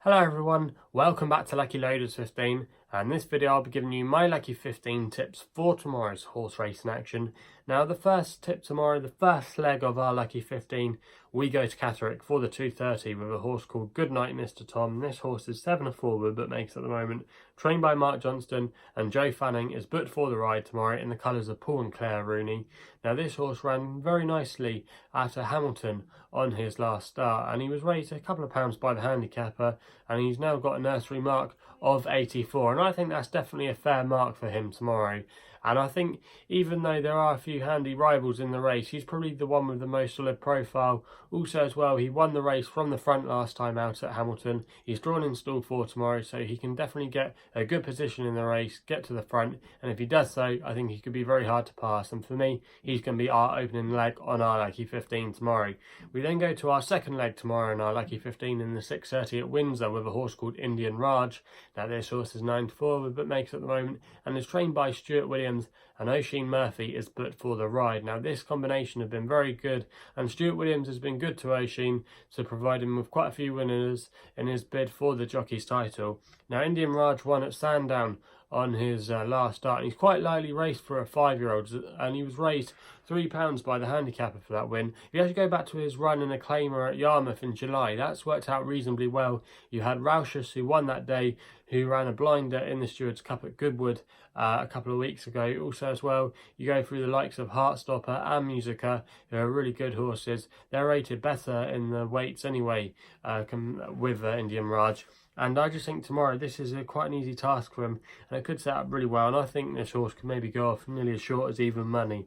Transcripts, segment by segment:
Hello everyone, welcome back to Lucky15, and in this video I'll be giving you my Lucky 15 tips for tomorrow's horse racing action. Now the first tip tomorrow, the first leg of our Lucky 15, we go to Catterick for the 2:30 with a horse called Goodnight Mr Tom. This horse is 7 forward but makes at the moment, trained by Mark Johnston, and Joe Fanning is booked for the ride tomorrow in the colours of Paul and Claire Rooney. Now this horse ran very nicely after Hamilton on his last start, and he was raised a couple of pounds by the handicapper, and he's now got a nursery mark of 84, and I think that's definitely a fair mark for him tomorrow. And I think even though there are a few handy rivals in the race, he's probably the one with the most solid profile. Also as well, he won the race from the front last time out at Hamilton. He's drawn in stall 4 tomorrow, so he can definitely get a good position in the race, get to the front, and if he does so, I think he could be very hard to pass. And for me, he's going to be our opening leg on our Lucky 15 tomorrow. We then go to our second leg tomorrow in our Lucky 15 in the 6:30 at Windsor with a horse called Indian Raj. Now this horse is 9 forward but makes at the moment, and is trained by Stuart Williams, and Oisin Murphy is booked for the ride. Now this combination have been very good, and Stuart Williams has been good to Oisin to provide him with quite a few winners in his bid for the jockey's title. Now Indian Raj won at Sandown on his last start, and he's quite lightly raced for a 5-year-old, and he was raised £3 by the handicapper for that win. If you actually go back to his run in a claimer at Yarmouth in July, that's worked out reasonably well. You had Roushus, who won that day, who ran a blinder in the Stewards Cup at Goodwood a couple of weeks ago. Also as well, you go through the likes of Heartstopper and Musica, who are really good horses. They're rated better in the weights anyway with Indian Raj. And I just think tomorrow this is quite an easy task for him, and it could set up really well. And I think this horse could maybe go off nearly as short as even money.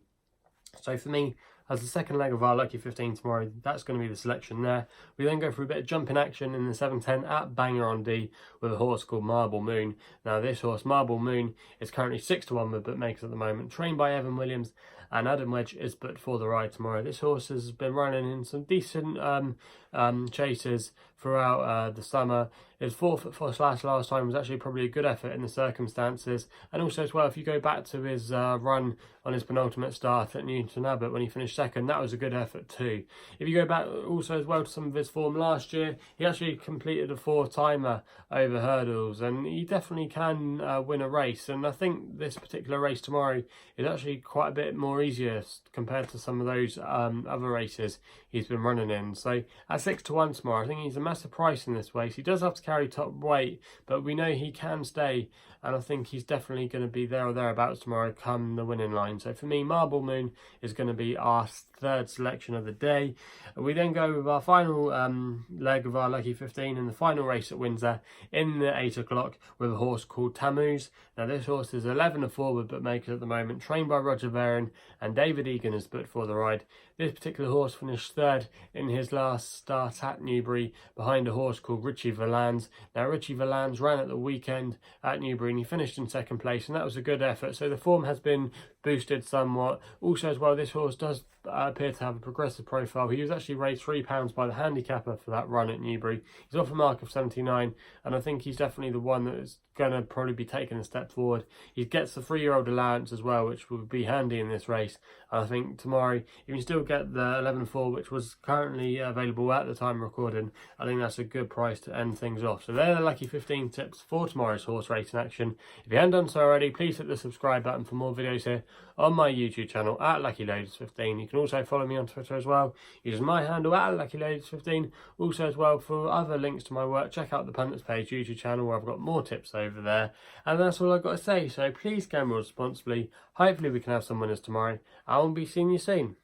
So for me, as the second leg of our Lucky 15 tomorrow, that's going to be the selection there. We then go for a bit of jumping action in the 7:10 at Bangor-On-Dee with a horse called Marble Moon. Now this horse, Marble Moon, is currently 6 to 1 but makes at the moment, trained by Evan Williams, and Adam Wedge is booked for the ride tomorrow. This horse has been running in some decent chases throughout the summer. His 4'4" last time was actually probably a good effort in the circumstances, and also as well, if you go back to his run on his penultimate start at Newton Abbot when he finished second, that was a good effort too. If you go back also as well to some of his form last year, he actually completed a 4-timer over hurdles, and he definitely can win a race. And I think this particular race tomorrow is actually quite a bit more easier compared to some of those other races he's been running in. So at 6 to 1 tomorrow, I think he's a massive price in this race. He does have to carry top weight, but we know he can stay, and I think he's definitely going to be there or thereabouts tomorrow come the winning line. So for me, Marble Moon is going to be our third selection of the day. We then go with our final leg of our Lucky 15 in the final race at Windsor in the 8 o'clock with a horse called Tamooz. Now this horse is 11 forward but makes at the moment, trained by Roger Varon, and David Egan is booked for the ride. This particular horse finished third in his last start at Newbury behind a horse called Richie Valance. Now Richie Valance ran at the weekend at Newbury and he finished in second place, and that was a good effort, so the form has been boosted somewhat. Also as well, this horse does appear to have a progressive profile. He was actually raised £3 by the handicapper for that run at Newbury. He's off a mark of 79, and I think he's definitely the one that is going to probably be taking a step forward. He gets the 3-year-old allowance as well, which would be handy in this race. And I think tomorrow, if you can still get the 11-4, which was currently available at the time of recording, I think that's a good price to end things off. So they're the Lucky 15 tips for tomorrow's horse racing action. If you haven't done so already, please hit the subscribe button for more videos here on my YouTube channel at Lucky15. You can also follow me on Twitter as well, using my handle at Lucky15. Also as well, for other links to my work, check out the Punters Page YouTube channel where I've got more tips over there. And that's all I've got to say, so please gamble responsibly. Hopefully we can have some winners tomorrow. I will be seeing you soon.